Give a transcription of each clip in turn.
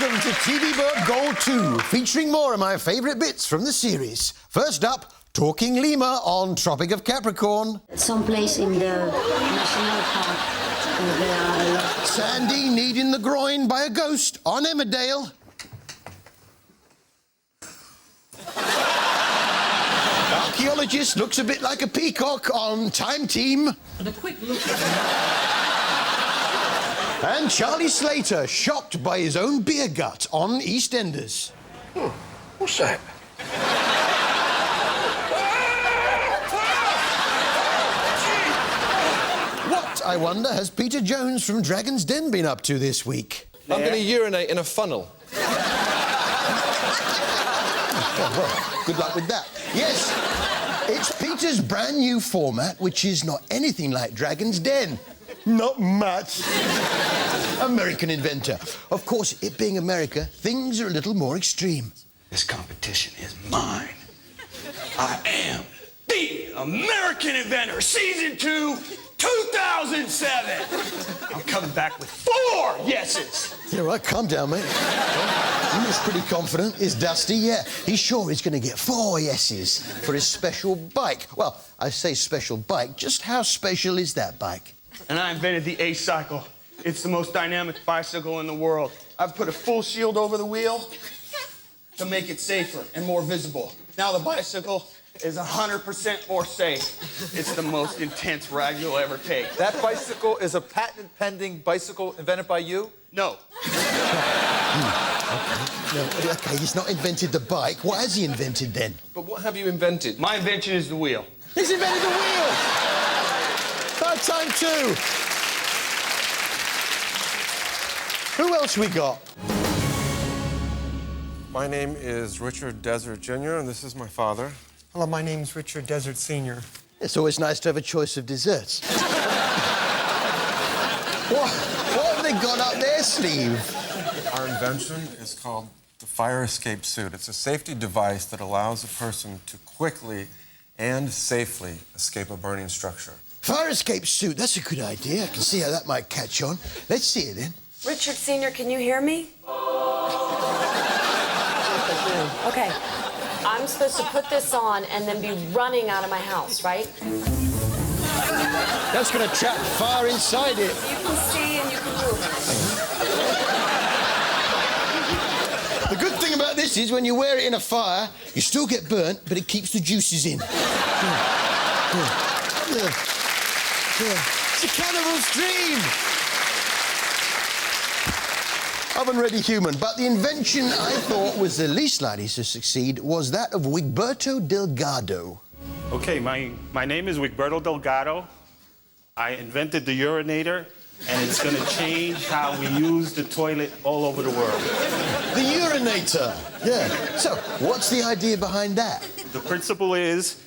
Welcome to TV Burp Gold 2, featuring more of my favourite bits from the series. First up, Talking Lemur on Tropic of Capricorn. Someplace in the national park. There are a lot. Sandy needing the groin by a ghost on Emmerdale. Archaeologist looks a bit like a peacock on Time Team. And a quick look at And Charlie Slater shocked by his own beer gut on EastEnders. What's that? What, I wonder, has Peter Jones from Dragon's Den been up to this week? I'm going to urinate in a funnel. Oh, well, good luck with that. Yes, it's Peter's brand new format, which is not anything like Dragon's Den. Not much. American inventor. Of course, it being America, things are a little more extreme. This competition is mine. I am the American Inventor, Season 2, 2007. I'm coming back with 4 yeses. Yeah, right, calm down, mate. He was pretty confident. Is Dusty? Yeah, he's sure he's going to get 4 yeses for his special bike. Well, I say special bike. Just how special is that bike? And I invented the A-Cycle. It's the most dynamic bicycle in the world. I've put a full shield over the wheel to make it safer and more visible. Now the bicycle is 100% more safe. It's the most intense ride you'll ever take. That bicycle is a patent-pending bicycle invented by you? No. No, OK, he's not invented the bike. What has he invented, then? But what have you invented? My invention is the wheel. He's invented the wheel! Third time, too. Who else we got? My name is Richard Desert Jr., and this is my father. Hello, my name's Richard Desert Sr. It's always nice to have a choice of desserts. What have they got up their sleeve? Our invention is called the fire escape suit. It's a safety device that allows a person to quickly and safely escape a burning structure. Fire escape suit, that's a good idea. I can see how that might catch on. Let's see it, then. Richard Sr., can you hear me? Okay. I'm supposed to put this on and then be running out of my house, right? That's going to trap fire inside it. You can see and you can move. The good thing about this is when you wear it in a fire, you still get burnt, but it keeps the juices in. It's a cannibal's dream. Oven-ready human, but the invention I thought was the least likely to succeed was that of Wigberto Delgado. Okay, my name is Wigberto Delgado. I invented the urinator, and it's going to change how we use the toilet all over the world. The urinator, yeah. So, what's the idea behind that? The principle is,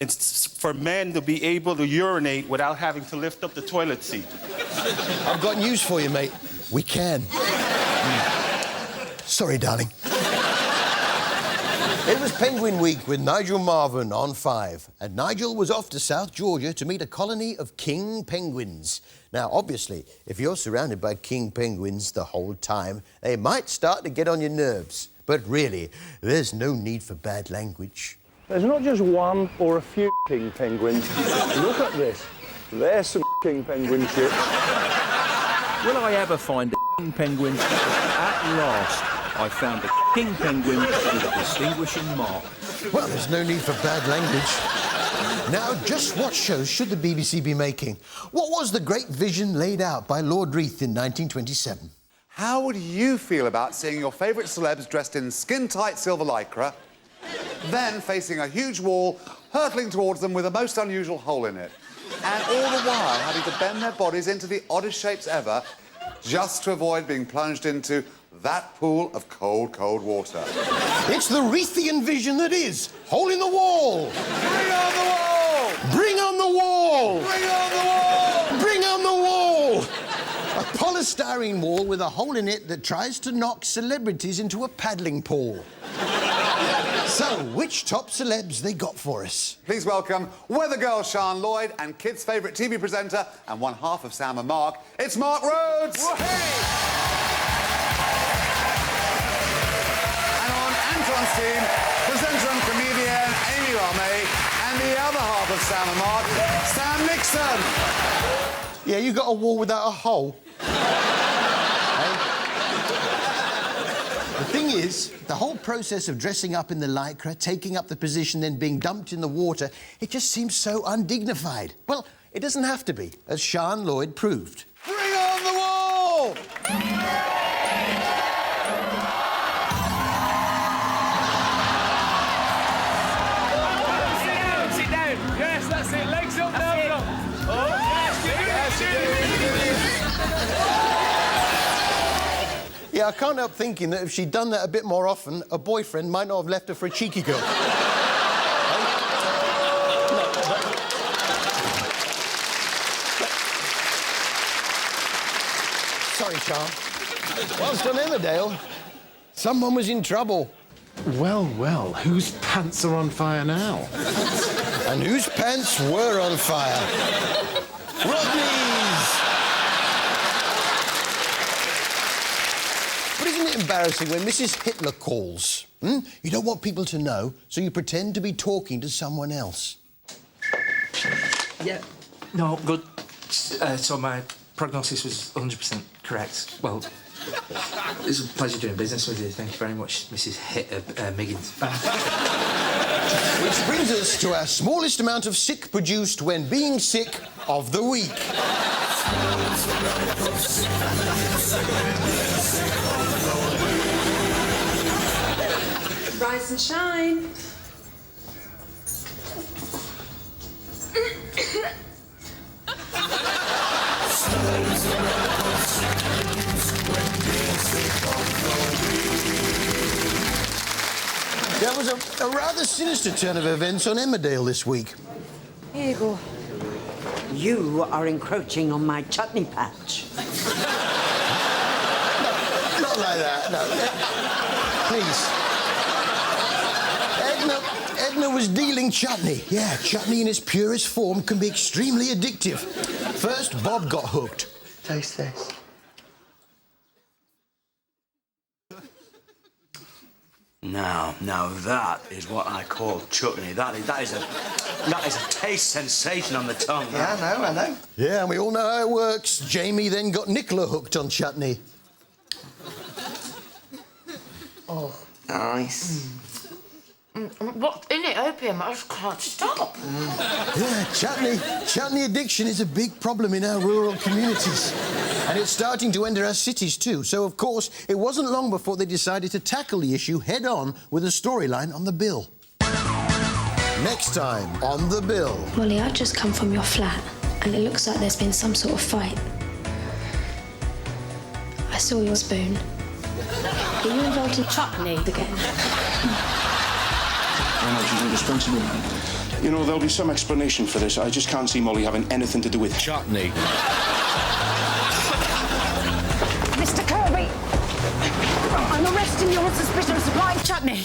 it's for men to be able to urinate without having to lift up the toilet seat. I've got news for you, mate. We can. Sorry, darling. It was Penguin Week with Nigel Marven on 5, and Nigel was off to South Georgia to meet a colony of king penguins. Now, obviously, if you're surrounded by king penguins the whole time, they might start to get on your nerves. But really, there's no need for bad language. There's not just one or a few king penguins. Look at this. There's some king penguin shit. Will I ever find a king penguin? At last, I found a king penguin with a distinguishing mark. Well, there's no need for bad language. Now, just what shows should the BBC be making? What was the great vision laid out by Lord Reith in 1927? How would you feel about seeing your favourite celebs dressed in skin-tight silver lycra, then facing a huge wall, hurtling towards them with a most unusual hole in it, and all the while having to bend their bodies into the oddest shapes ever, just to avoid being plunged into that pool of cold, cold water? It's the Reithian vision that is. Hole in the wall. Bring on the wall! Bring on the wall! Bring on the wall! Bring on the wall! A polystyrene wall with a hole in it that tries to knock celebrities into a paddling pool. So, which top celebs they got for us? Please welcome weather girl Sian Lloyd and kids' favourite TV presenter and one half of Sam and Mark. It's Mark Rhodes! Well, hey! everyone's team, presenter and comedian Amy Ramey, and the other half of Sam and Mark, Sam Nixon. Yeah, you got a wall without a hole. The thing is, the whole process of dressing up in the lycra, taking up the position, then being dumped in the water, it just seems so undignified. Well, it doesn't have to be, as Sian Lloyd proved. Bring on the wall! Sit down. Yes, that's it. Legs up, nose up. Oh, yes, Yeah, I can't help thinking that if she'd done that a bit more often, a boyfriend might not have left her for a cheeky girl. Sorry, Sian. Whilst on Emmerdale, someone was in trouble. Well, well, whose pants are on fire now? And whose pants were on fire? Rodney's! But isn't it embarrassing when Mrs. Hitler calls? You don't want people to know, so you pretend to be talking to someone else. Yeah, no, good. So my prognosis was 100% correct. Well, it's a pleasure doing business with you. Thank you very much, Mrs. Miggins. Which brings us to our smallest amount of sick produced when being sick of the week. Rise and shine. There was a rather sinister turn of events on Emmerdale this week. Here you go. You are encroaching on my chutney patch. Not like that, no. Please. Edna was dealing chutney. Yeah, chutney in its purest form can be extremely addictive. First, Bob got hooked. Taste this. Now that is what I call chutney. That is a taste sensation on the tongue. Yeah, I know. Yeah, and we all know how it works. Jamie then got Nicola hooked on chutney. Oh. Nice. What's in it? Opium? I just can't stop. Yeah, chutney addiction is a big problem in our rural communities. And it's starting to enter our cities too. So, of course, it wasn't long before they decided to tackle the issue head-on with a storyline on the bill. Next time on the bill. Molly, I've just come from your flat, and it looks like there's been some sort of fight. I saw your spoon. Are you involved in chutney again? I know she's indispensable. You know, there'll be some explanation for this. I just can't see Molly having anything to do with chutney. Mr. Kirby, I'm arresting you on suspicion of supplying chutney.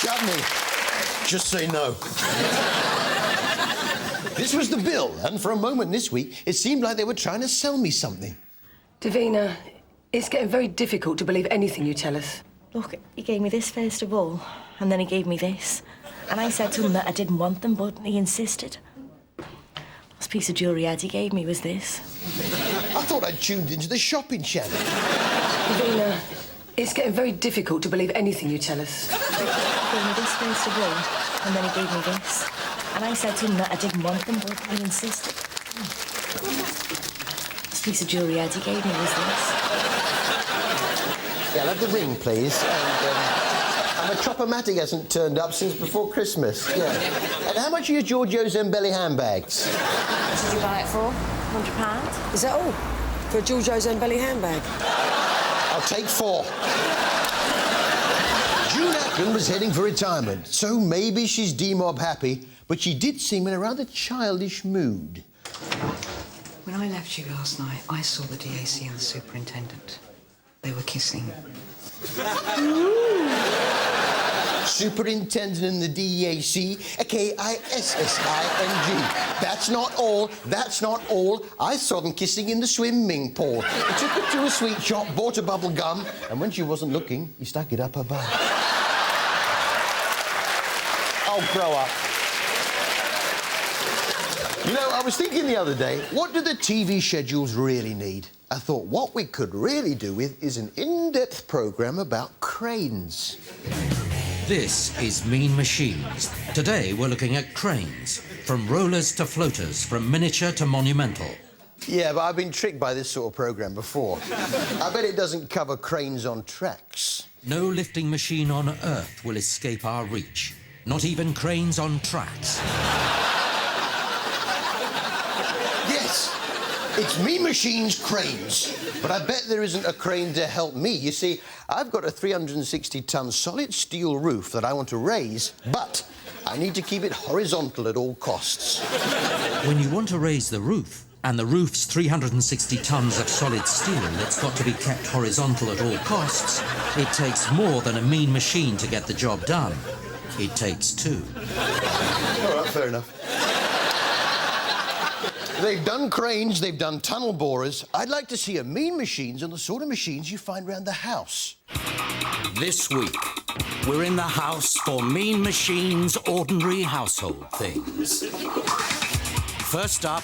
Chutney. Just say no. This was the bill, and for a moment this week, it seemed like they were trying to sell me something. Davina, it's getting very difficult to believe anything you tell us. Look, he gave me this first of all, and then he gave me this. And I said to him that I didn't want them, but he insisted. Last piece of jewellery Eddie gave me was this. I thought I'd tuned into the shopping channel. Davina, it's getting very difficult to believe anything you tell us. He gave me this first of all, and then he gave me this. And I said to him that I didn't want them, but he insisted. This piece of jewellery Eddie gave me was this. Yeah, I'll have the ring, please. And a Chop-O-Matic hasn't turned up since before Christmas. Yeah. And how much are your Giorgio Zambelli handbags? What did you buy it for? £100? Is that all? For a Giorgio Zambelli handbag? I'll take 4. June Ackland was heading for retirement, so maybe she's demob happy, but she did seem in a rather childish mood. When I left you last night, I saw the DAC and the superintendent. They were kissing. superintendent in the DEAC, K-I-S-S-I-N-G. That's not all. That's not all. I saw them kissing in the swimming pool. He took her to a sweet shop, bought a bubble gum, and when she wasn't looking, he stuck it up her butt. Oh, grow up. You know, I was thinking the other day, what do the TV schedules really need? I thought what we could really do with is an in-depth programme about cranes. This is Mean Machines. Today we're looking at cranes. From rollers to floaters, from miniature to monumental. Yeah, but I've been tricked by this sort of programme before. I bet it doesn't cover cranes on tracks. No lifting machine on Earth will escape our reach. Not even cranes on tracks. Yes, it's Mean Machines Cranes. But I bet there isn't a crane to help me. You see, I've got a 360-ton solid steel roof that I want to raise, but I need to keep it horizontal at all costs. When you want to raise the roof, and the roof's 360 tons of solid steel that's got to be kept horizontal at all costs, it takes more than a mean machine to get the job done. It takes two. All right, fair enough. They've done cranes, they've done tunnel borers. I'd like to see a Mean Machines on the sort of machines you find around the house. This week, we're in the house for Mean Machines' ordinary household things. First up,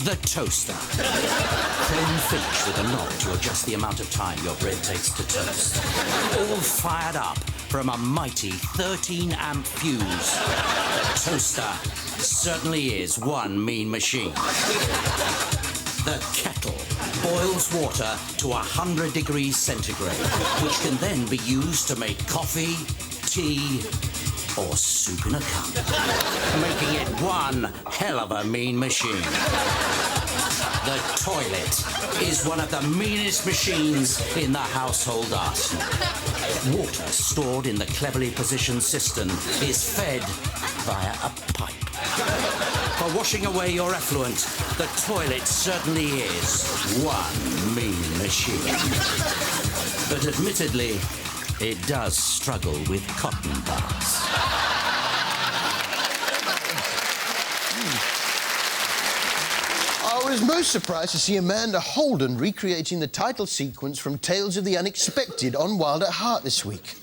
the toaster. Chrome finish with a knob to adjust the amount of time your bread takes to toast. All fired up from a mighty 13-amp fuse. The toaster certainly is one mean machine. The kettle boils water to 100 degrees centigrade, which can then be used to make coffee, tea, or soup in a cup, making it one hell of a mean machine. The toilet is one of the meanest machines in the household arsenal. Water stored in the cleverly positioned cistern is fed via a pipe. For washing away your effluent, the toilet certainly is one mean machine. But admittedly, it does struggle with cotton buds. I was most surprised to see Amanda Holden recreating the title sequence from Tales of the Unexpected on Wild at Heart this week.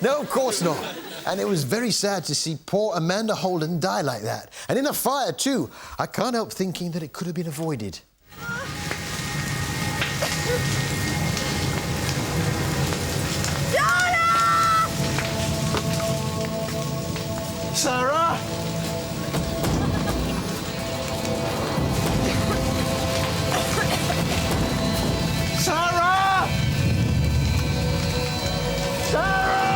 No, of course not. And it was very sad to see poor Amanda Holden die like that. And in a fire, too. I can't help thinking that it could have been avoided. Sarah! Sarah! Sarah!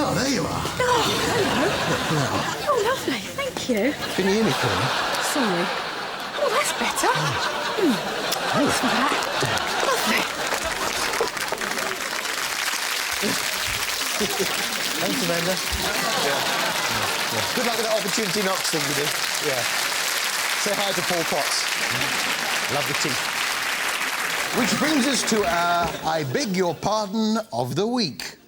Oh, there you are. Oh, hello. Oh, lovely. Thank you. Can you hear me, Connie? Sorry. Oh, that's better. Thanks for that. Lovely. Thanks, Amanda. Yeah. Good luck with that opportunity knocks thing you did. Yeah. Say hi to Paul Potts. Love the teeth. Which brings us to our I Beg Your Pardon of the Week.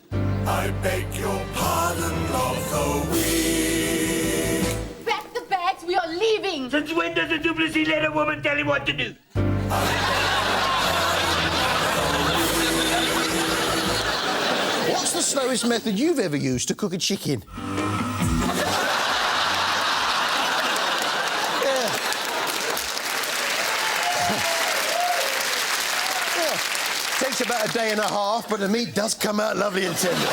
I beg your pardon of the week. Pack the bags, we are leaving. Since when does a Duplessis let a woman tell him what to do? What's the slowest method you've ever used to cook a chicken? Takes about a day and a half, but the meat does come out lovely and tender.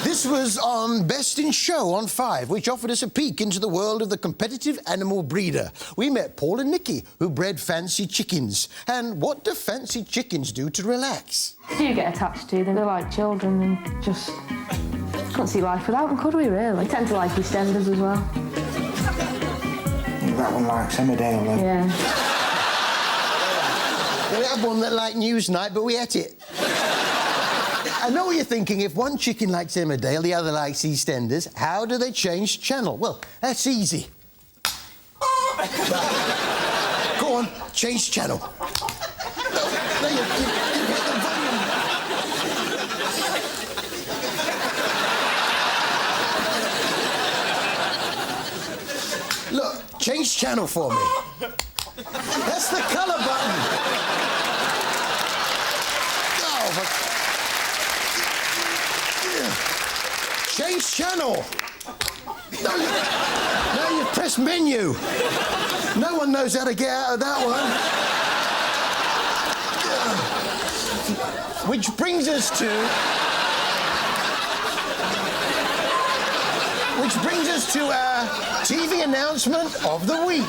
This was on Best in Show on 5, which offered us a peek into the world of the competitive animal breeder. We met Paul and Nikki, who bred fancy chickens. And what do fancy chickens do to relax? Do you get attached to them? They're like children and just couldn't see life without them, could we, really? I tend to like EastEnders as well. That one likes Emmerdale, then. Yeah. We had one that liked Newsnight, but we ate it. I know what you're thinking. If one chicken likes Emmerdale, the other likes EastEnders, how do they change channel? Well, that's easy. Go on, change channel. Look, change channel for me. That's the colour button. Oh, but... Change channel. No, you press menu. No one knows how to get out of that one. Which brings us to our TV announcement of the week.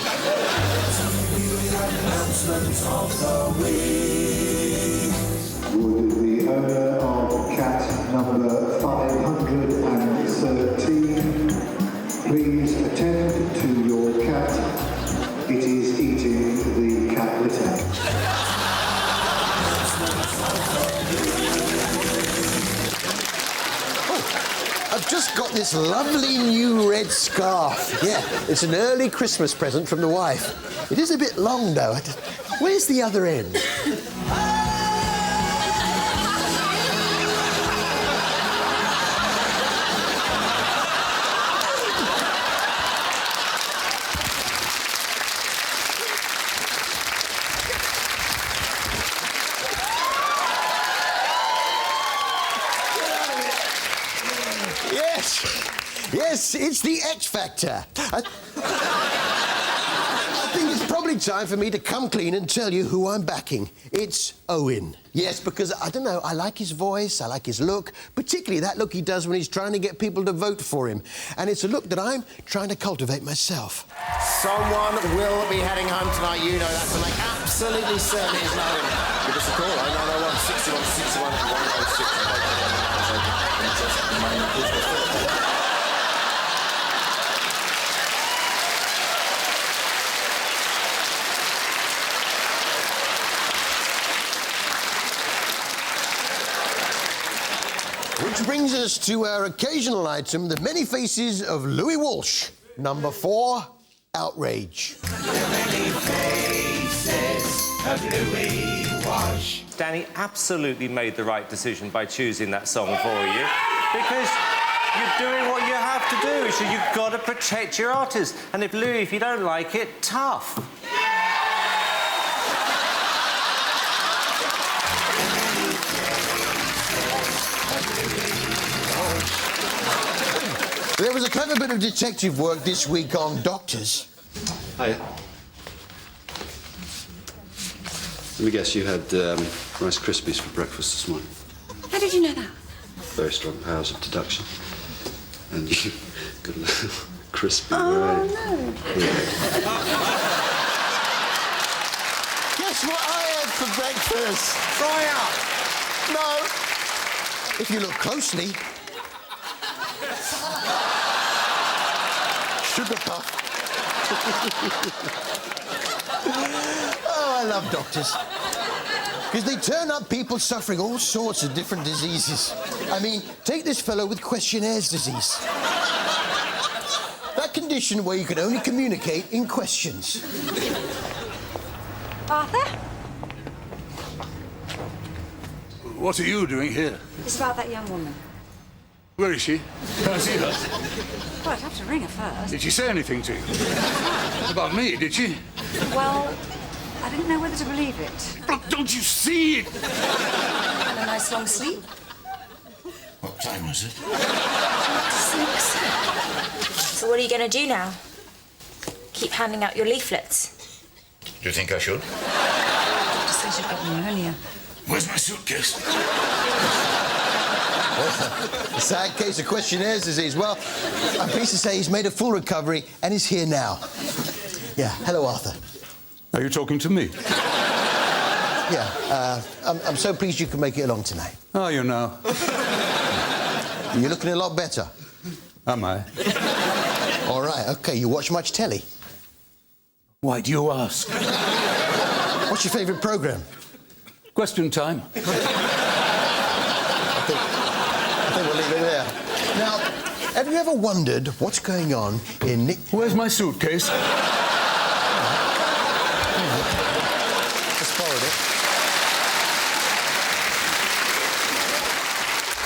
Would the owner of cat number 513 please attend to your cat? It is eating the cat litter. I've just got this lovely new red scarf. Yeah, it's an early Christmas present from the wife. It is a bit long, though. Where's the other end? Yes, it's the X Factor. I think it's probably time for me to come clean and tell you who I'm backing. It's Owen. Yes, because, I don't know, I like his voice, I like his look, particularly that look he does when he's trying to get people to vote for him. And it's a look that I'm trying to cultivate myself. Someone will be heading home tonight, you know that, to make absolutely certain it's no one. Give us a call, 0901 61 61 106. Which brings us to our occasional item, the many faces of Louis Walsh. Number 4, outrage. The many faces of Louis Walsh. Danny absolutely made the right decision by choosing that song for you, because you're doing what you have to do, so you've got to protect your artist. And if Louis, if you don't like it, tough. There was a clever bit of detective work this week on doctors. Hiya. Let me guess, you had Rice Krispies for breakfast this morning. How did you know that? Very strong powers of deduction. And you got a little crispy Oh, right. no. Guess what I had for breakfast? Fry up. No. If you look closely... Sugar puff. Oh, I love doctors. Because they turn up people suffering all sorts of different diseases. I mean, take this fellow with Questionnaires disease. That condition where you can only communicate in questions. Arthur? What are you doing here? It's about that young woman. Where is she? Can I see her? Well, I'd have to ring her first. Did she say anything to you? About me, did she? Well, I didn't know whether to believe it. Look, don't you see it? Had a nice long sleep. What time was it? 6. So what are you going to do now? Keep handing out your leaflets? Do you think I should? Just says you've got pneumonia. Where's my suitcase? A sad case of Questionnaires disease. Well, I'm pleased to say he's made a full recovery and is here now. Yeah, hello, Arthur. Are you talking to me? Yeah, I'm so pleased you could make it along tonight. Are you now? You're looking a lot better. Am I? All right, OK. You watch much telly? Why do you ask? What's your favourite programme? Question time. I think we'll leave it there. Now, have you ever wondered what's going on in Nick... Where's my suitcase? Just borrowed it.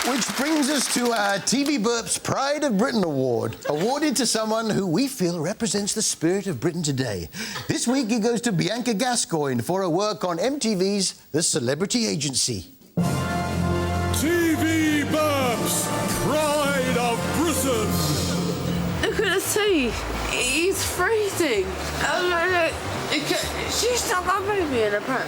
Which brings us to our TV Burp's Pride of Britain Award, awarded to someone who we feel represents the spirit of Britain today. This week it goes to Bianca Gascoigne for her work on MTV's The Celebrity Agency. TV Burp's Pride of Britain. Look at the sea. He's freezing. She's not my baby in a pram.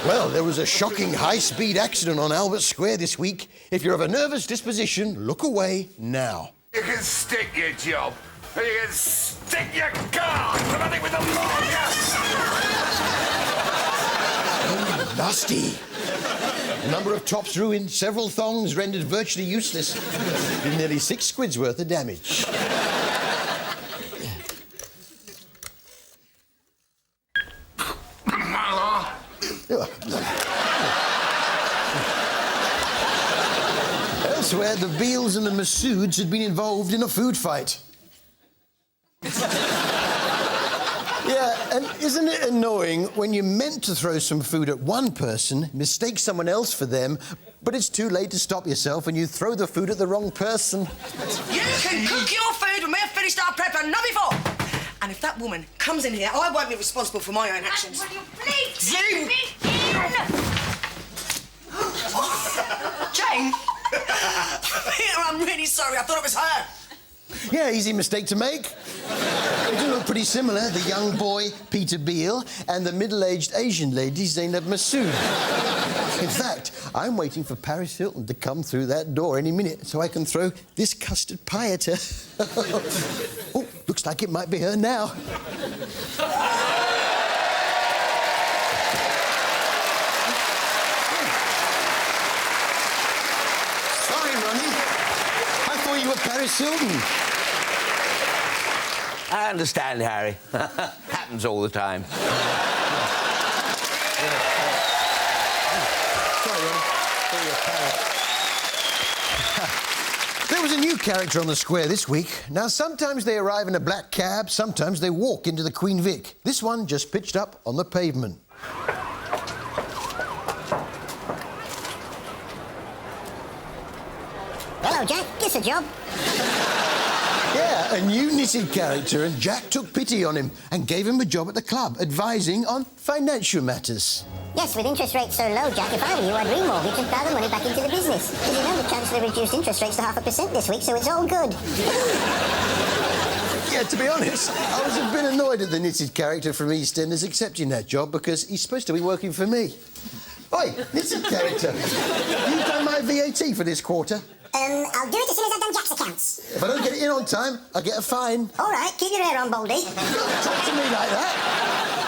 Well, there was a shocking high-speed accident on Albert Square this week. If you're of a nervous disposition, look away now. You can stick your job, and you can stick your car, but I think with the law, yes! Nasty. A number of tops ruined, several thongs rendered virtually useless, with nearly 6 quid's worth of damage. Elsewhere, the Beals and the Masouds had been involved in a food fight. Yeah, and isn't it annoying when you're meant to throw some food at one person, mistake someone else for them, but it's too late to stop yourself and you throw the food at the wrong person? You can cook your food when we've finished our prep and not before. And if that woman comes in here, I won't be responsible for my own actions. Will you please You... me in? Jane? Peter, I'm really sorry. I thought it was her. Yeah, easy mistake to make. They do look pretty similar, the young boy, Peter Beale, and the middle-aged Asian lady, Zainab Masood. In fact, I'm waiting for Paris Hilton to come through that door any minute so I can throw this custard pie at her. Oh, looks like it might be her now. Sorry, Ronnie. I thought you were Paris Hilton. I understand, Harry. Happens all the time. There was a new character on the square this week. Now, sometimes they arrive in a black cab, sometimes they walk into the Queen Vic. This one just pitched up on the pavement. Hello, Jack. Guess a job. Yeah, a new knitted character, and Jack took pity on him and gave him a job at the club, advising on financial matters. Yes, with interest rates so low, Jack, if I were you, I'd remortgage and plough the money back into the business. Because you know the Chancellor reduced interest rates to 0.5% this week, so it's all good. Yeah, to be honest, I was a bit annoyed at the knitted character from EastEnders accepting that job because he's supposed to be working for me. Oi, knitted character, you've done my VAT for this quarter. I'll do it as soon as I've done Jack's accounts. If I don't get it in on time, I get a fine. All right, keep your hair on, Baldy. Don't talk to me like that.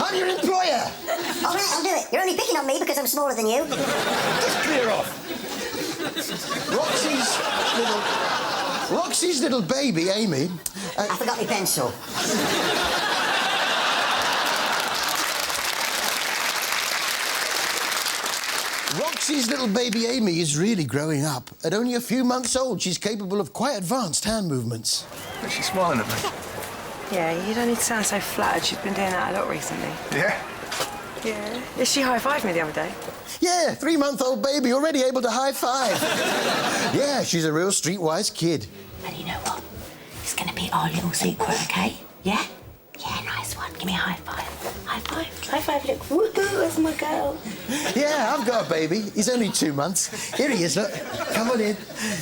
I'm your employer. All right, I'll do it. You're only picking on me because I'm smaller than you. Just clear off. Roxy's little baby, Amy... I forgot my pencil. Roxy's little baby Amy is really growing up. At only a few months old, she's capable of quite advanced hand movements. Is she smiling at me? Yeah, you don't need to sound so flattered. She's been doing that a lot recently. Yeah? Yeah. Yeah, she high-fived me the other day. Yeah, 3-month-old baby already able to high-five. Yeah, she's a real streetwise kid. And you know what? It's going to be our little secret, OK? Yeah? Yeah, nice one. Give me a high five. High five. High five, look. Woohoo, that's my girl. Yeah, I've got a baby. He's only 2 months. Here he is, look. Come on in.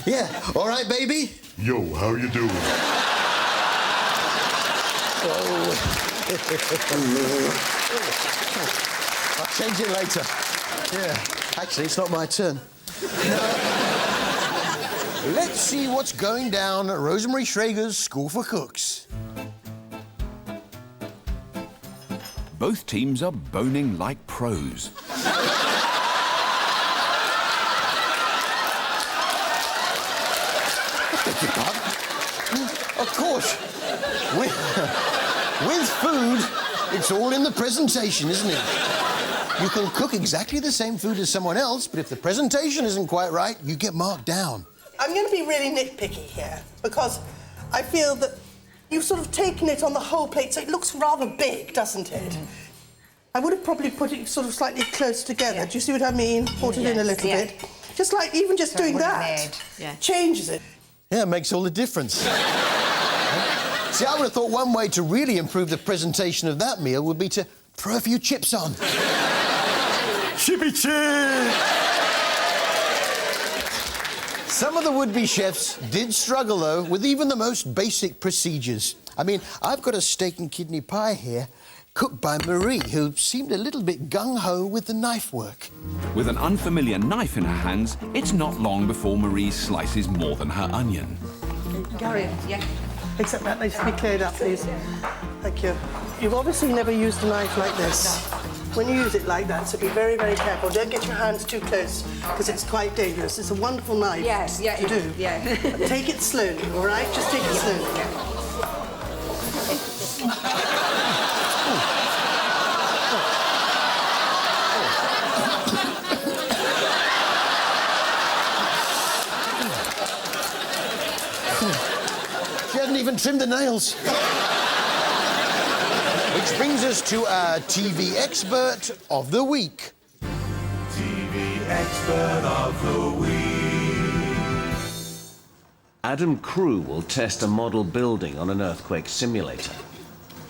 Yeah. All right, baby? Yo, how you doing? I'll change it later. Yeah. Actually, it's not my turn. Let's see what's going down at Rosemary Schrager's School for Cooks. Both teams are boning like pros. Of course, with food, it's all in the presentation, isn't it? You can cook exactly the same food as someone else, but if the presentation isn't quite right, you get marked down. I'm going to be really nitpicky here, because I feel that you've sort of taken it on the whole plate, so it looks rather big, doesn't it? I would have probably put it sort of slightly close together. Do you see what I mean? Put it in a little bit. Just like, even just doing that changes it. Yeah, it makes all the difference. See, I would have thought one way to really improve the presentation of that meal would be to throw a few chips on. Chippy chips! Some of the would-be chefs did struggle, though, with even the most basic procedures. I mean, I've got a steak and kidney pie here, cooked by Marie, who seemed a little bit gung-ho with the knife work. With an unfamiliar knife in her hands, it's not long before Marie slices more than her onion. Gary, except that needs to be cleared up, please. Thank you. You've obviously never used a knife like this. When you use it like that, so be very, very careful. Don't get your hands too close, because it's quite dangerous. It's a wonderful knife to do. But take it slowly, all right? Just take it slowly. She hadn't even trimmed the nails. Which brings us to our TV expert of the week. TV expert of the week. Adam Crew will test a model building on an earthquake simulator.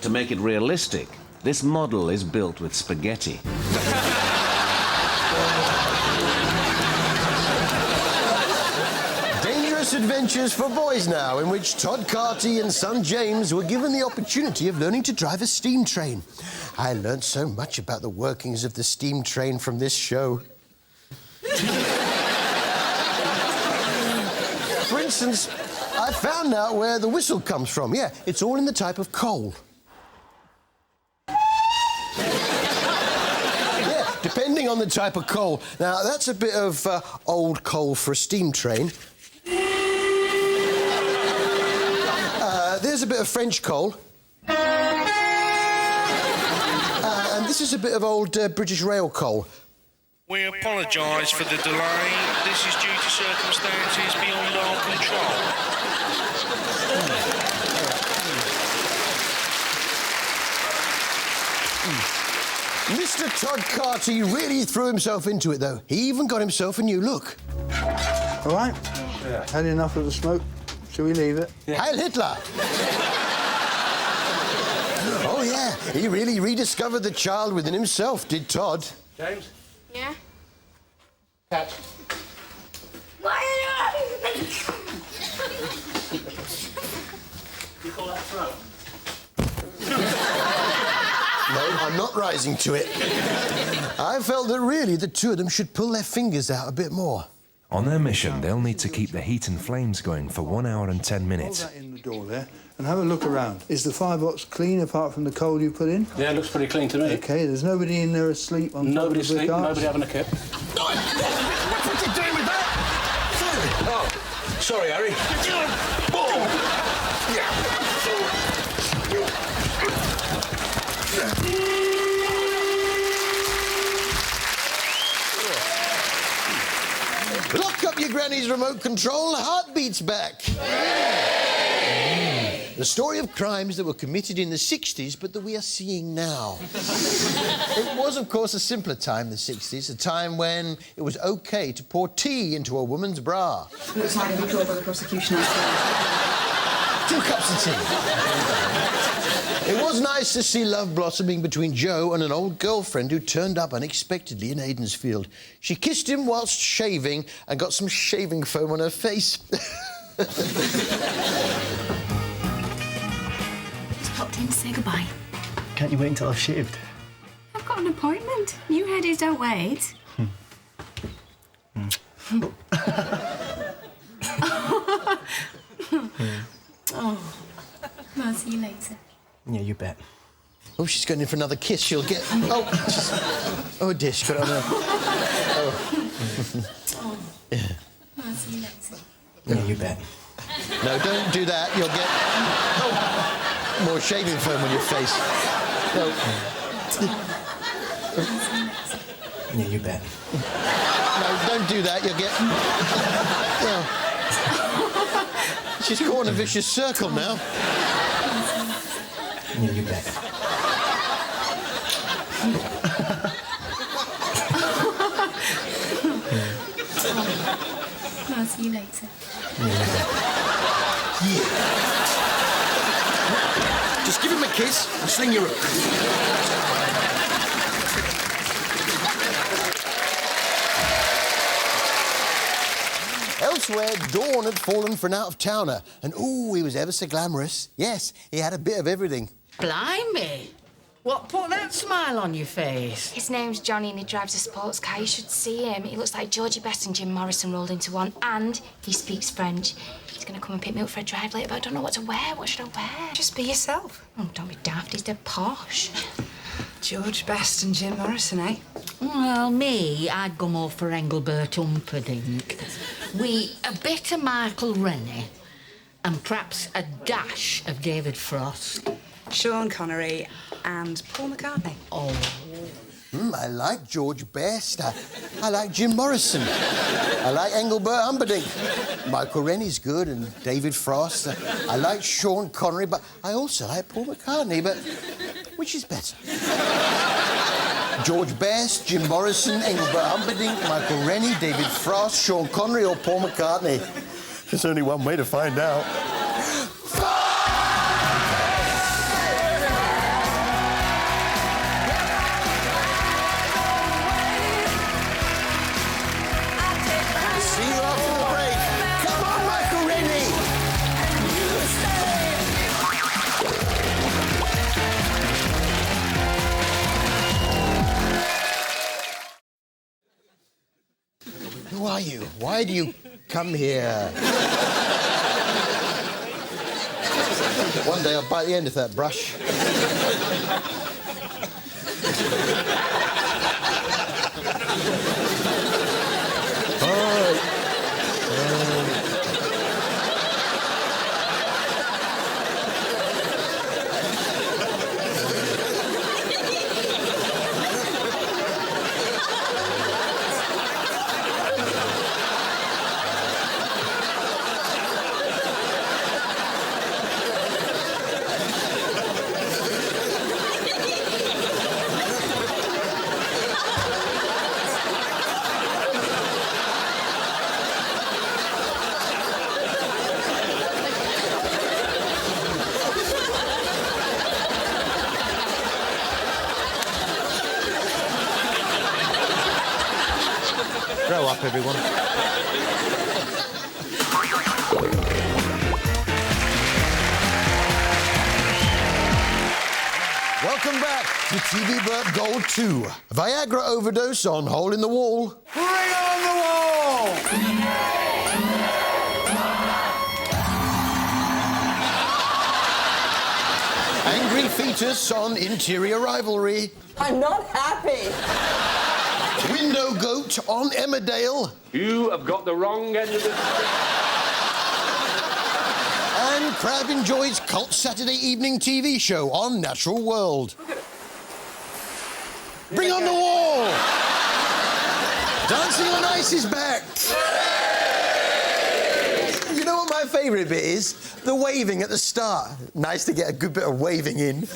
To make it realistic, this model is built with spaghetti. Adventures for Boys now, in which Todd Carty and son James were given the opportunity of learning to drive a steam train. I learned so much about the workings of the steam train from this show. For instance, I found out where the whistle comes from. Yeah, it's all in the type of coal. Yeah, depending on the type of coal. Now, that's a bit of old coal for a steam train. There's a bit of French coal. And this is a bit of old British rail coal. We apologise for the delay. This is due to circumstances beyond our control. Mr. Todd Carty really threw himself into it, though. He even got himself a new look. All right? Yeah. Had enough of the smoke. Shall we leave it? Yeah. Heil Hitler! Oh, yeah. He really rediscovered the child within himself, did Todd. James? Yeah? Cat. You call that throw? No, I'm not rising to it. I felt that really the two of them should pull their fingers out a bit more. On their mission, they'll need to keep the heat and flames going for 1 hour and 10 minutes. Hold that in the door there and have a look around. Is the firebox clean apart from the coal you put in? Yeah, it looks pretty clean to me. OK, there's nobody in there asleep on Nobody top of the asleep, carts? nobody having a kip. What are you doing with that? Oh, sorry, Harry. Lock up your granny's remote control, heartbeat's back. The story of crimes that were committed in the 60s, but that we are seeing now. It was, of course, a simpler time, the 60s, a time when it was OK to pour tea into a woman's bra. Looks like a withdrawal by the prosecution. 2 cups of tea. It was nice to see love blossoming between Joe and an old girlfriend who turned up unexpectedly in Aidensfield. She kissed him whilst shaving and got some shaving foam on her face. Just popped in to say goodbye. Can't you wait until I've shaved? I've got an appointment. New headies don't wait. see you later. Yeah, you bet. Oh, she's going in for another kiss. She'll get... Oh, dear, she got it on her... Oh. Yeah. I'll see you later. Yeah, you bet. No, don't do that. You'll get more shaving foam on your face. No. Yeah, you bet. No, don't do that. You'll get... No. She's caught in a vicious circle now. Yeah, you bet. I'll see you later. Just give him a kiss and sling your hook. Elsewhere, Dawn had fallen for an out-of-towner, and ooh, he was ever so glamorous. Yes, he had a bit of everything. Blimey! What put that smile on your face? His name's Johnny and he drives a sports car. You should see him. He looks like Georgie Best and Jim Morrison rolled into one. And he speaks French. He's going to come and pick me up for a drive later, but I don't know what to wear. What should I wear? Just be yourself. Oh, don't be daft. He's dead posh. George Best and Jim Morrison, eh? Well, me, I'd go more for Engelbert Humperdinck. We a bit of Michael Rennie and perhaps a dash of David Frost. Sean Connery and Paul McCartney. Oh. I like George Best. I like Jim Morrison. I like Engelbert Humperdinck. Michael Rennie's good and David Frost. I like Sean Connery, but I also like Paul McCartney. But which is better? George Best, Jim Morrison, Engelbert Humperdinck, Michael Rennie, David Frost, Sean Connery or Paul McCartney? There's only one way to find out. See you after the break. Come on, Michael Rennie! Who are you? Why do you come here? One day I'll bite the end of that brush. Grow up, everyone. Welcome back to TV Burp Gold 2. Viagra overdose on Hole in the Wall. Bring on the wall! Angry fetus on interior rivalry. I'm not happy. Window goat on Emmerdale. You have got the wrong end of the stick. And Crab enjoys cult Saturday evening TV show on Natural World. Bring on the wall! Dancing on Ice is back. You know what my favourite bit is? The waving at the start. Nice to get a good bit of waving in.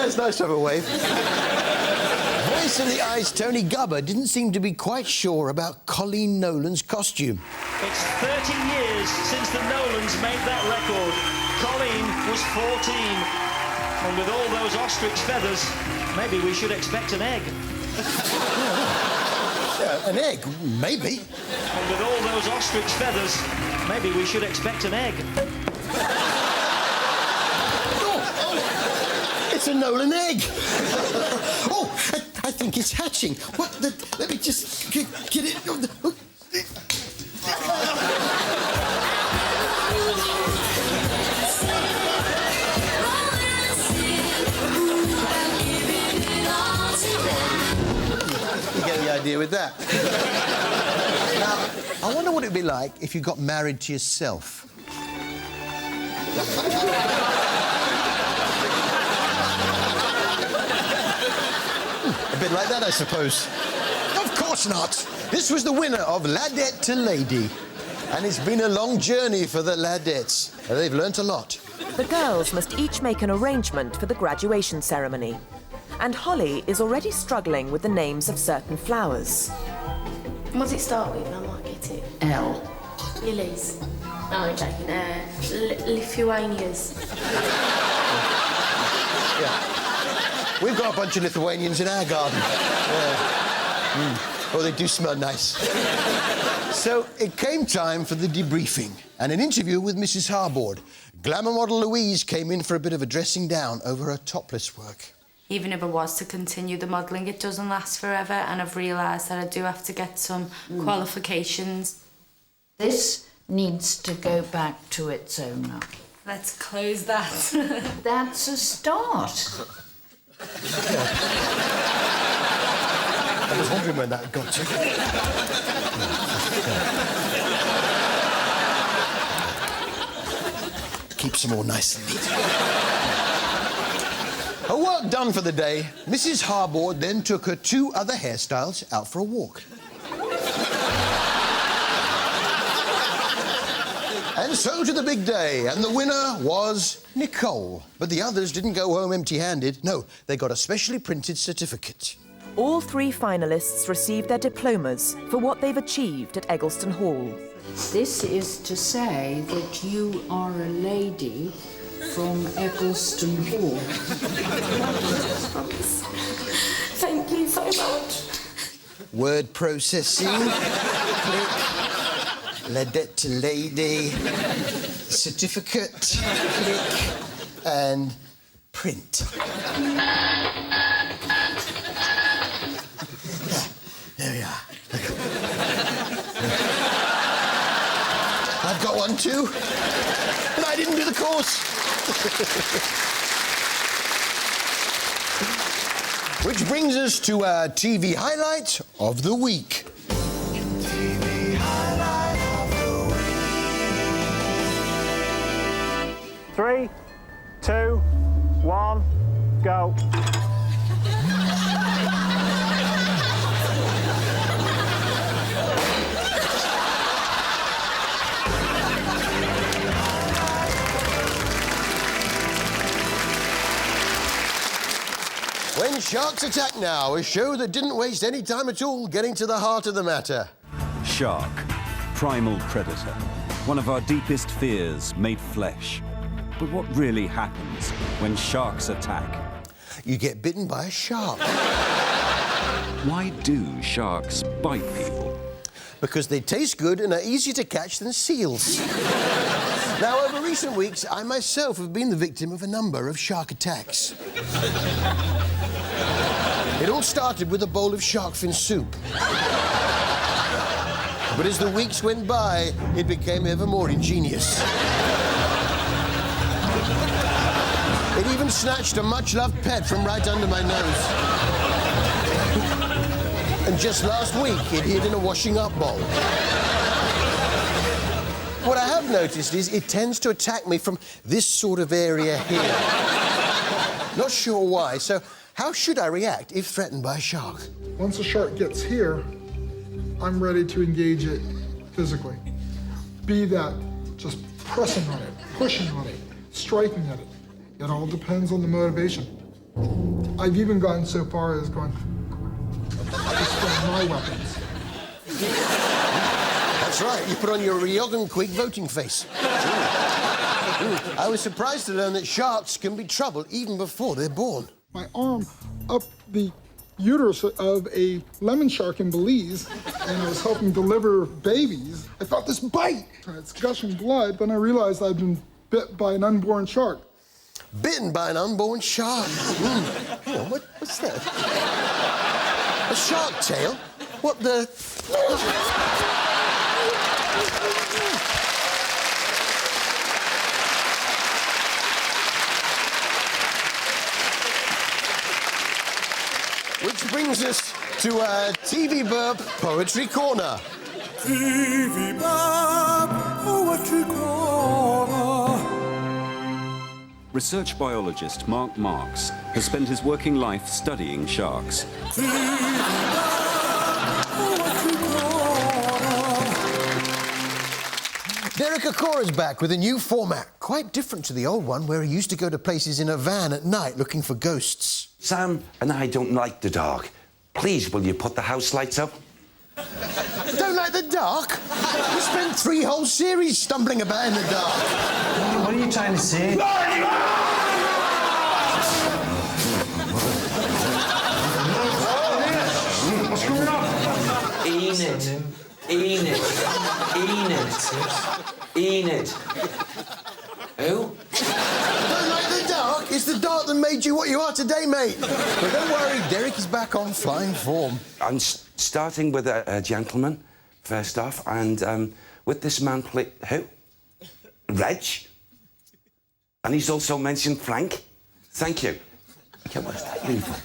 It's nice to have a wave. Voice of the Eyes Tony Gubber didn't seem to be quite sure about Colleen Nolan's costume. It's 30 years since the Nolans made that record. Colleen was 14. And with all those ostrich feathers, maybe we should expect an egg. An egg? Maybe. And with all those ostrich feathers, maybe we should expect an egg. It's a Nolan egg. Oh, I think it's hatching. What the... Let me just get it... You get the idea with that. Now, I wonder what it'd be like if you got married to yourself. A bit like that, I suppose. Of course not. This was the winner of Ladette to Lady. And it's been a long journey for the Ladettes. And they've learnt a lot. The girls must each make an arrangement for the graduation ceremony. And Holly is already struggling with the names of certain flowers. What does it start with? I might get it. L. Lilies. No, I'm joking. Lithuanias. Yeah. We've got a bunch of Lithuanians in our garden. Oh, they do smell nice. So it came time for the debriefing and an interview with Mrs. Harbord. Glamour model Louise came in for a bit of a dressing down over her topless work. Even if I was to continue the modelling, it doesn't last forever, and I've realised that I do have to get some qualifications. This needs to go back to its owner. Let's close that. That's a start. I was wondering when that got to. Keeps them all nice and neat. Her work done for the day, Mrs. Harbord then took her 2 other hairstyles out for a walk. And so to the big day, and the winner was Nicole. But the others didn't go home empty-handed. No, they got a specially printed certificate. All 3 finalists received their diplomas for what they've achieved at Eggleston Hall. This is to say that you are a lady from Eggleston Hall. Thank you so much. Word processing. Click. Ladette to Lady. Certificate. Click. And print. There we are. I've got one too. And I didn't do the course. Which brings us to our TV highlight of the week. TV highlight of the week. 3, 2, 1, go. When Sharks Attack Now, a show that didn't waste any time at all getting to the heart of the matter. Shark, primal predator, one of our deepest fears made flesh. But what really happens when sharks attack? You get bitten by a shark. Why do sharks bite people? Because they taste good and are easier to catch than seals. Now, over recent weeks, I myself have been the victim of a number of shark attacks. It all started with a bowl of shark fin soup. But as the weeks went by, it became ever more ingenious. It even snatched a much-loved pet from right under my nose. And just last week, it hid in a washing-up bowl. What I have noticed is it tends to attack me from this sort of area here. Not sure why, so how should I react if threatened by a shark? Once a shark gets here, I'm ready to engage it physically. Be that just pressing on it, pushing on it, striking at it. It all depends on the motivation. I've even gone so far as going, display my weapons. That's right, you put on your Ryogan Quick voting face. I was surprised to learn that sharks can be trouble even before they're born. My arm up the uterus of a lemon shark in Belize, and I was helping deliver babies. I felt this bite. It's gushing blood, then I realized I'd been bit by an unborn shark. Bitten by an unborn shark. Hang on, what's that? A shark tail? What the... Which brings us to our TV Burp Poetry Corner. TV Burp Poetry Corner. Research biologist Mark Marks has spent his working life studying sharks. Derek Akora's back with a new format, quite different to the old one where he used to go to places in a van at night looking for ghosts. Sam and I don't like the dark. Please, will you put the house lights up? Don't like the dark? We spent 3 whole series stumbling about in the dark. What are you trying to say? What's going on? Enid. Enid. Enid. Who? Don't like the dark? It's the dark that made you what you are today, mate. But don't worry, Derek is back on flying form. I'm starting with a gentleman, first off, and with this man, who? Reg. And he's also mentioned Frank. Thank you. Okay, what's that uniform?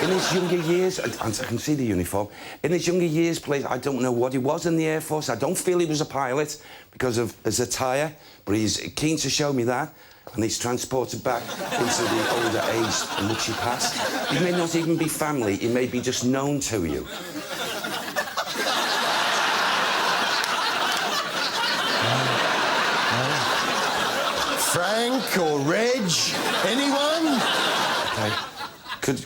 In his younger years, and I can see the uniform, in his younger years, please, I don't know what he was in the Air Force. I don't feel he was a pilot because of his attire, but he's keen to show me that, and he's transported back into the older age in which he passed. He may not even be family, he may be just known to you. Frank or Reg? Anyone? Okay.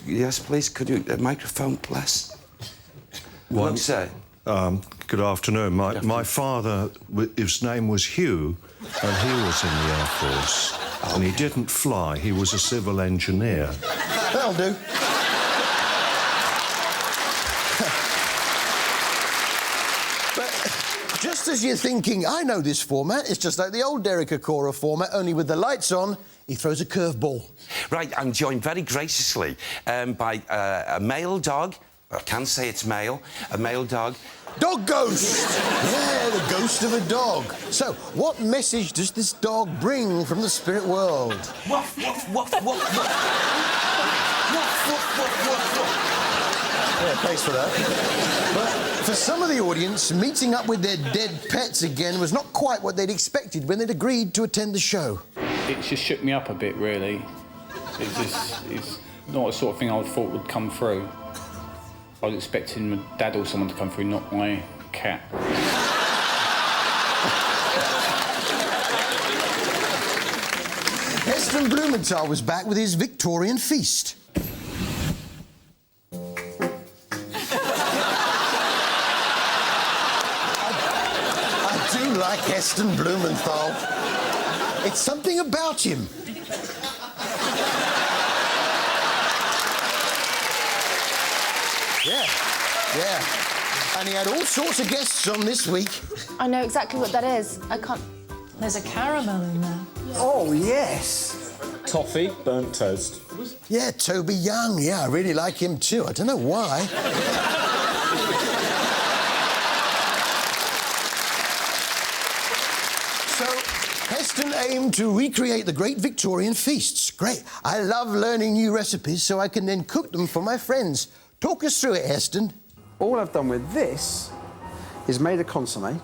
Yes, please, could you... microphone, bless. Hello, sir. Good afternoon. My father, his name was Hugh, and he was in the Air Force. And he didn't fly, he was a civil engineer. That'll do. But just as you're thinking, I know this format, it's just like the old Derek Akora format, only with the lights on, he throws a curveball. Right, I'm joined very graciously by a male dog. I can say it's male. A male dog. Dog ghost! Yeah, the ghost of a dog. So, what message does this dog bring from the spirit world? Woof, woof, woof, woof, woof. Woof, woof, woof, woof, woof. Yeah, thanks for that. But for some of the audience, meeting up with their dead pets again was not quite what they'd expected when they'd agreed to attend the show. It just shook me up a bit, really. It's not the sort of thing I thought would come through. I was expecting my dad or someone to come through, not my cat. Heston Blumenthal was back with his Victorian feast. I do like Heston Blumenthal. It's something about him. Yeah. And he had all sorts of guests on this week. I know exactly what that is. I can't... There's a caramel in there. Oh, yes. Toffee, burnt toast. Yeah, Toby Young. Yeah, I really like him too. I don't know why. So, Heston aimed to recreate the great Victorian feasts. Great. I love learning new recipes so I can then cook them for my friends. Talk us through it, Heston. All I've done with this is made a consommé,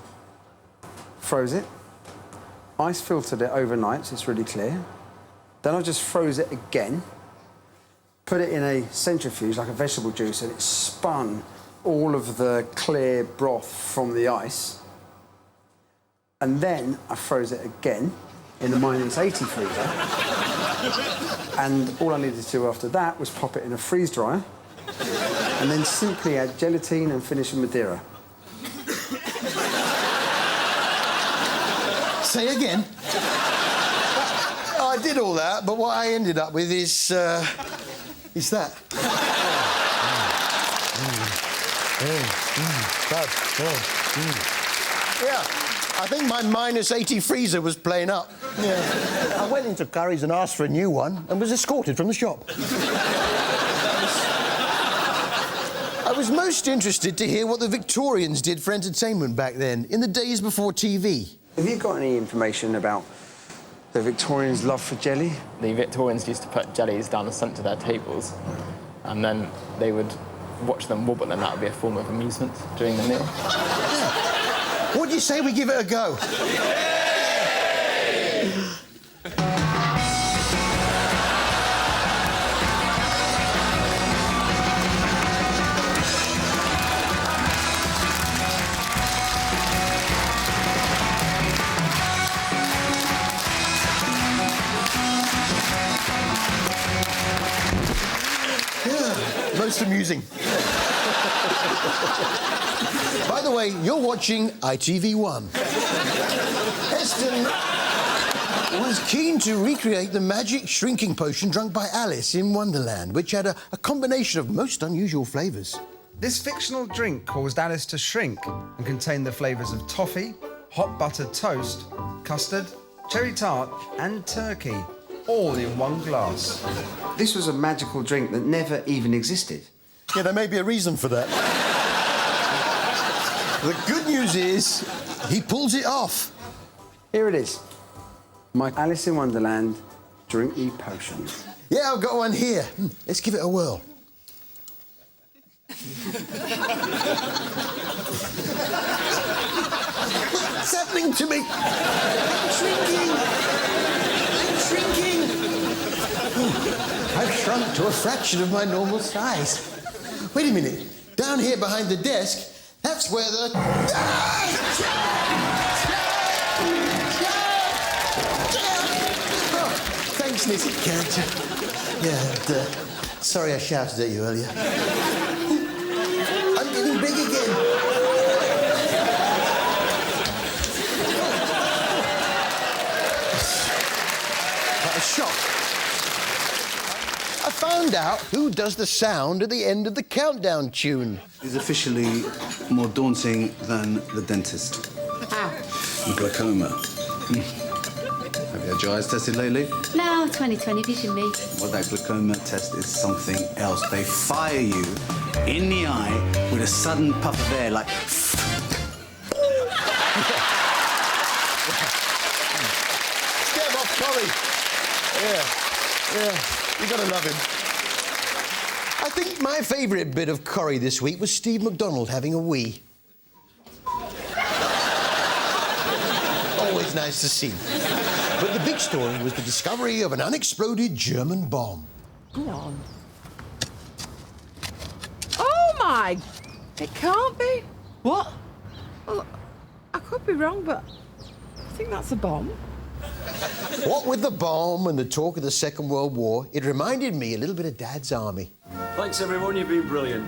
froze it, ice filtered it overnight so it's really clear. Then I just froze it again, put it in a centrifuge like a vegetable juice, and it spun all of the clear broth from the ice. And then I froze it again in the -80 freezer. And all I needed to do after that was pop it in a freeze dryer and then simply add gelatine and finish with Madeira. Say again. I did all that, but what I ended up with is that. Yeah, I think my -80 freezer was playing up. Yeah. I went into Curry's and asked for a new one and was escorted from the shop. I was most interested to hear what the Victorians did for entertainment back then, in the days before TV. Have you got any information about the Victorians' love for jelly? The Victorians used to put jellies down the centre of their tables, and then they would watch them wobble, and that would be a form of amusement during the meal. What do you say we give it a go? Most amusing. By the way, you're watching ITV1. Heston was keen to recreate the magic shrinking potion drunk by Alice in Wonderland, which had a combination of most unusual flavours. This fictional drink caused Alice to shrink and contained the flavours of toffee, hot buttered toast, custard, cherry tart and turkey, all in one glass. This was a magical drink that never even existed. Yeah, there may be a reason for that. The good news is, he pulls it off. Here it is. My Alice in Wonderland drinky potion. Yeah, I've got one here. Let's give it a whirl. What's happening to me? I'm shrinking. I'm shrinking. I've shrunk to a fraction of my normal size. Wait a minute. Down here behind the desk, that's where the... Oh, thanks, knitted character. Yeah, sorry I shouted at you earlier. I'm getting big again. What a shock. I found out who does the sound at the end of the countdown tune. Is officially more daunting than the dentist. How? Glaucoma. Have you had your eyes tested lately? No, 20/20 vision me. Well, that glaucoma test is something else. They fire you in the eye with a sudden puff of air, like... Get him off, Corrie. Yeah. You gotta love him. I think my favourite bit of Corrie this week was Steve McDonald having a wee. Always nice to see. But the big story was the discovery of an unexploded German bomb. Go on. Oh, my... It can't be. What? Well, I could be wrong, but I think that's a bomb. What with the bomb and the talk of the Second World War, it reminded me a little bit of Dad's army. Thanks, everyone. You've been brilliant.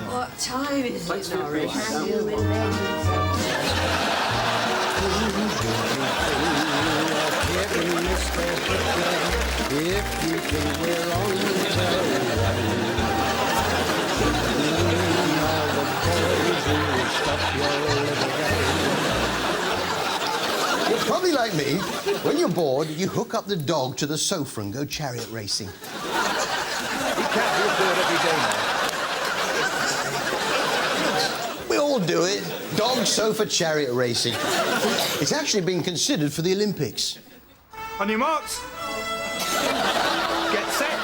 What time is Thanks it, for your Norris? patience. If you think we're on You're probably like me. When you're bored, you hook up the dog to the sofa and go chariot racing. You can't do it every day now. We all do it. Dog sofa chariot racing. It's actually been considered for the Olympics. On your marks. Get set.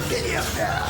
Get up there.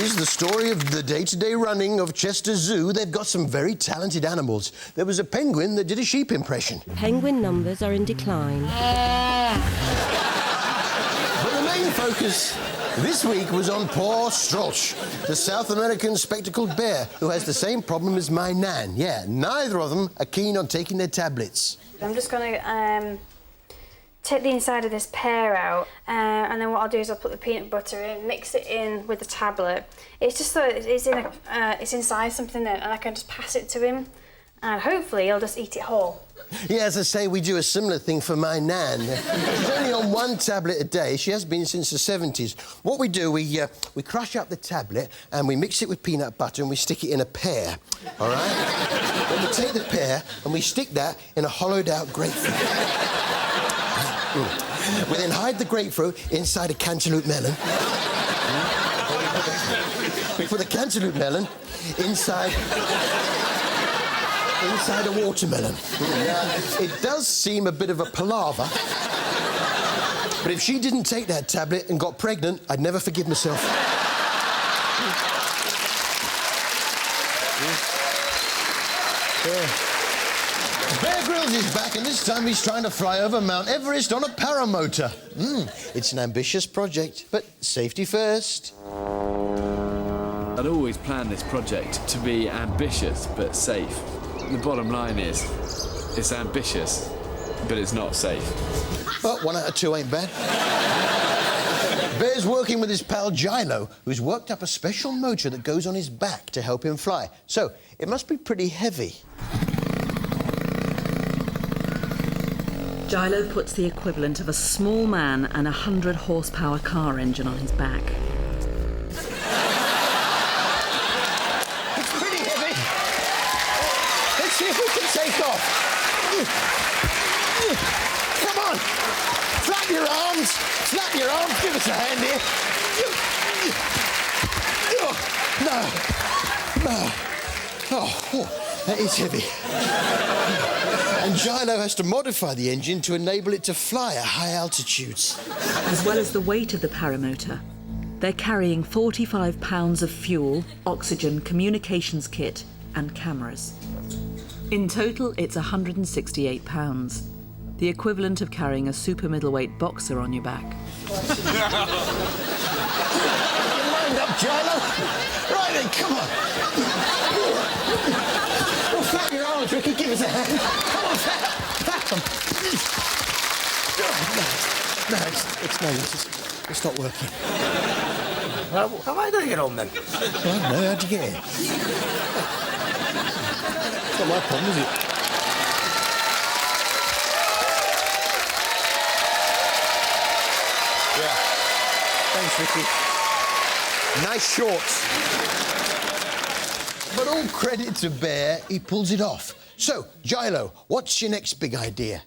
is the story of the day-to-day running of Chester Zoo. They've got some very talented animals. There was a penguin that did a sheep impression. Penguin numbers are in decline. But the main focus this week was on poor Strolch, the South American spectacled bear, who has the same problem as my nan. Yeah, neither of them are keen on taking their tablets. I'm just going to take the inside of this pear out, and then what I'll do is I'll put the peanut butter in, mix it in with the tablet. It's just so it's inside something that, and I can just pass it to him, and hopefully he'll just eat it whole. Yeah, as I say, we do a similar thing for my nan. She's only on one tablet a day. She has been since the 70s. What we do, we crush up the tablet and we mix it with peanut butter and we stick it in a pear, all right? Then we take the pear and we stick that in a hollowed-out grapefruit. We then hide the grapefruit inside a cantaloupe melon. We put the cantaloupe melon inside a watermelon. It does seem a bit of a palaver, but if she didn't take that tablet and got pregnant, I'd never forgive myself. Bear Grylls is back, and this time he's trying to fly over Mount Everest on a paramotor. It's an ambitious project, but safety first. I'd always planned this project to be ambitious but safe. The bottom line is, it's ambitious, but it's not safe. But 1 out of 2 ain't bad. Bear's working with his pal Gilo, who's worked up a special motor that goes on his back to help him fly. So, it must be pretty heavy. Gilo puts the equivalent of a small man and a 100-horsepower car engine on his back. See if we can take off. Come on. Flap your arms. Flap your arms. Give us a hand here. No. Oh, that is heavy. And Gilo has to modify the engine to enable it to fly at high altitudes. As well as the weight of the paramotor, they're carrying 45 pounds of fuel, oxygen, communications kit, and cameras. In total, it's 168 pounds, the equivalent of carrying a super middleweight boxer on your back. Get your mind up, Gilo. Right then, come on. Well, flap your arms, Ricky. Give us a hand. Come on, flap them. No, it's no use. It's not working. Well, how am I going to get on then? Well, I don't know. How'd you get here? It's not my problem, is it? Yeah. Thanks, Ricky. Nice shorts. But all credit to Bear, he pulls it off. So, Gilo, what's your next big idea?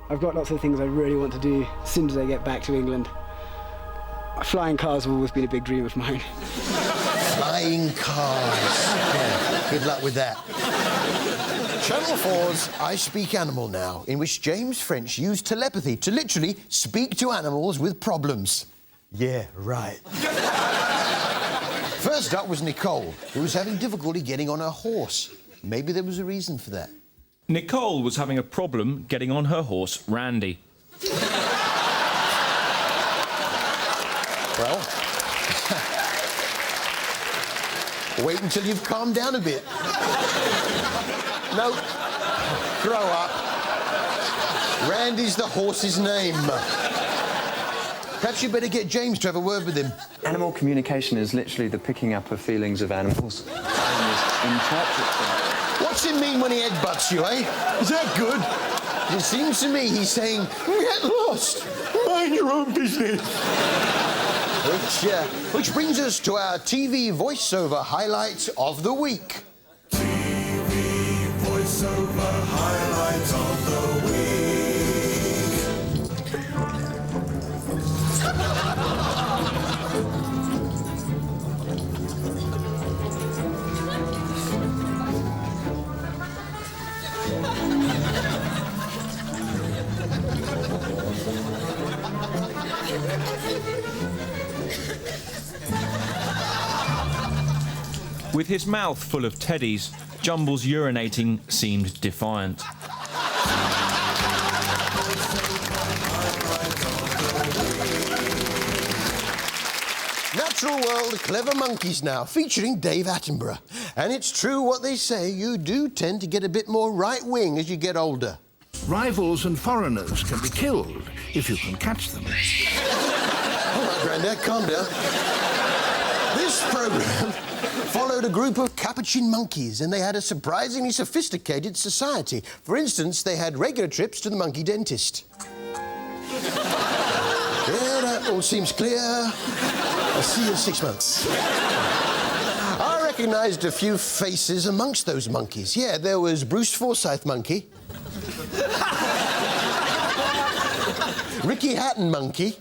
I've got lots of things I really want to do as soon as I get back to England. Flying cars have always been a big dream of mine. Flying cars. Yeah, good luck with that. Channel 4's I Speak Animal Now, in which James French used telepathy to literally speak to animals with problems. Yeah, right. First up was Nicole, who was having difficulty getting on her horse. Maybe there was a reason for that. Nicole was having a problem getting on her horse, Randy. Well, wait until you've calmed down a bit. No, grow up. Randy's the horse's name. Perhaps you better get James to have a word with him. Animal communication is literally the picking up of feelings of animals. What's it mean when he headbutts you, eh? Is that good? It seems to me he's saying, get lost, mind your own business. Which brings us to our TV voiceover highlights of the week. TV voiceover highlights of the week. With his mouth full of teddies, Jumble's urinating seemed defiant. Natural World Clever Monkeys now, featuring Dave Attenborough. And it's true what they say, you do tend to get a bit more right-wing as you get older. Rivals and foreigners can be killed if you can catch them. All right, Grandad, calm down. This programme followed a group of capuchin monkeys, and they had a surprisingly sophisticated society. For instance, they had regular trips to the monkey dentist. Yeah, that all seems clear. I'll see you in 6 months. I recognised a few faces amongst those monkeys. Yeah, there was Bruce Forsyth Monkey. Ricky Hatton Monkey.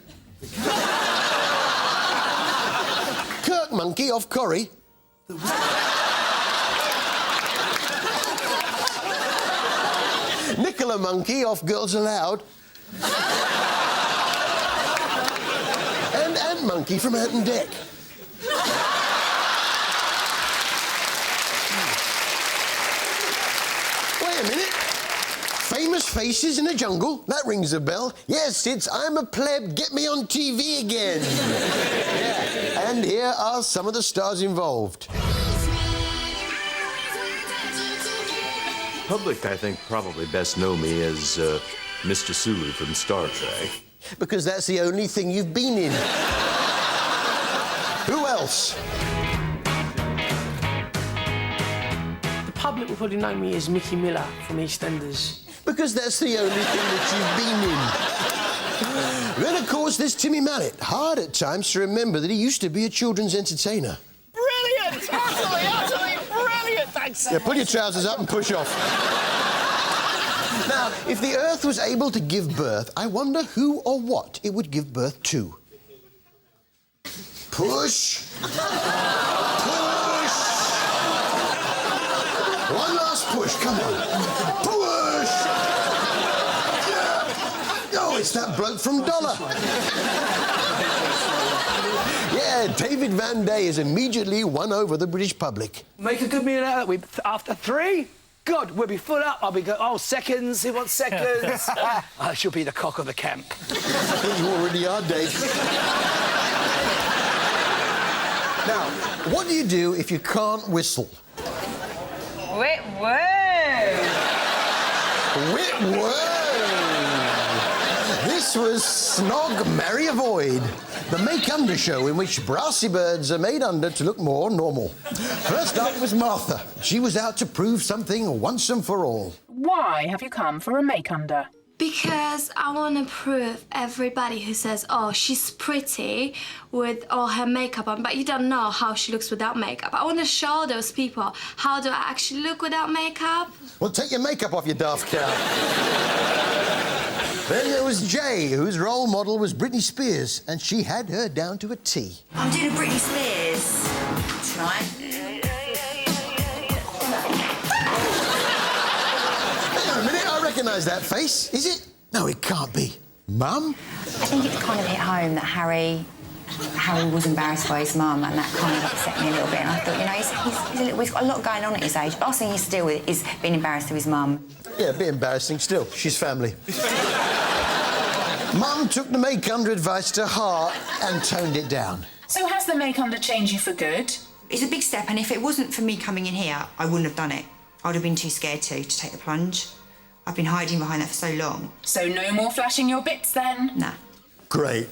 Kirk Monkey off Corrie. Nicola Monkey off Girls Aloud. And Ant Monkey from Ant and Dec. Wait a minute. Famous faces in a jungle? That rings a bell. Yes, it's I'm a Pleb, get me on TV again. Yeah. And here are some of the stars involved. Public, I think, probably best know me as Mr. Sulu from Star Trek. Because that's the only thing you've been in. Who else? The public will probably know me as Mickey Miller from EastEnders. Because that's the only thing that you've been in. Then, of course, there's Timmy Mallet. Hard at times to remember that he used to be a children's entertainer. Brilliant! Utterly brilliant! Thanks so Yeah, pull your trousers up and push off. Now, if the Earth was able to give birth, I wonder who or what it would give birth to. Push. Push. One last push, come on. Push. Oh, it's that bloke from Dollar. Yeah, David Van Day has immediately won over the British public. Make a good meal out of it. After 3? Good, we'll be full up. I'll be seconds. He wants seconds. I shall be the cock of the camp. You already are, Dave. Now, what do you do if you can't whistle? Whit word. Whit word. This was Snog, Marry, Avoid, the make-under show in which brassy birds are made under to look more normal. First up was Martha. She was out to prove something once and for all. Why have you come for a make-under? Because I want to prove everybody who says, oh, she's pretty with all her makeup on, but you don't know how she looks without makeup. I want to show those people how do I actually look without makeup. Well, take your makeup off, you daft cow. Then there was Jay, whose role model was Britney Spears, and she had her down to a T. I'm doing a Britney Spears tonight. Hang on a minute, I recognise that face. Is it? No, it can't be. Mum? I think it kind of hit home that Harry was embarrassed by his mum, and that kind of upset me a little bit. And I thought, you know, he's got a lot going on at his age. The last thing he's to deal with is being embarrassed of his mum. Yeah, a bit embarrassing still. She's family. Mum took the make-under advice to heart and toned it down. So has the make-under changed you for good? It's a big step, and if it wasn't for me coming in here, I wouldn't have done it. I would have been too scared to take the plunge. I've been hiding behind that for so long. So no more flashing your bits then? Nah. Great.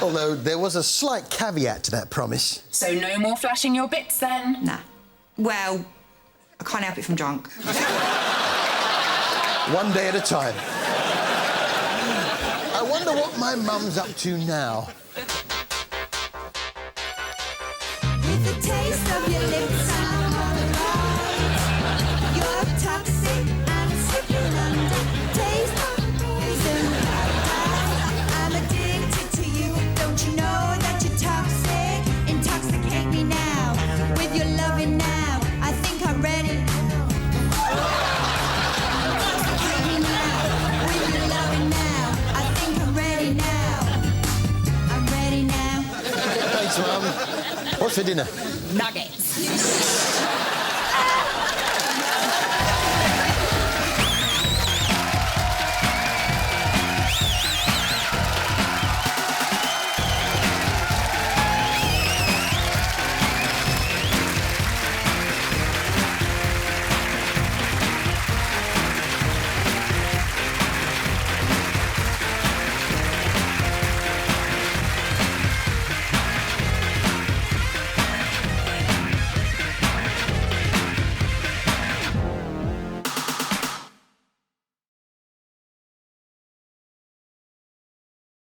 Although there was a slight caveat to that promise. So no more flashing your bits then? Nah. Well, I can't help it if I'm drunk. One day at a time. I wonder what my mum's up to now. With the taste of your lips, I'm all right. You're toxic, I'm slipping under. Taste of poison. I'm addicted to you. Don't you know that you're toxic? Intoxicate me now with your loving now. I think I'm ready. Intoxicate me now with your loving now. I think I'm ready now. I'm ready now. Thanks, Mum. What's for dinner? nuggets.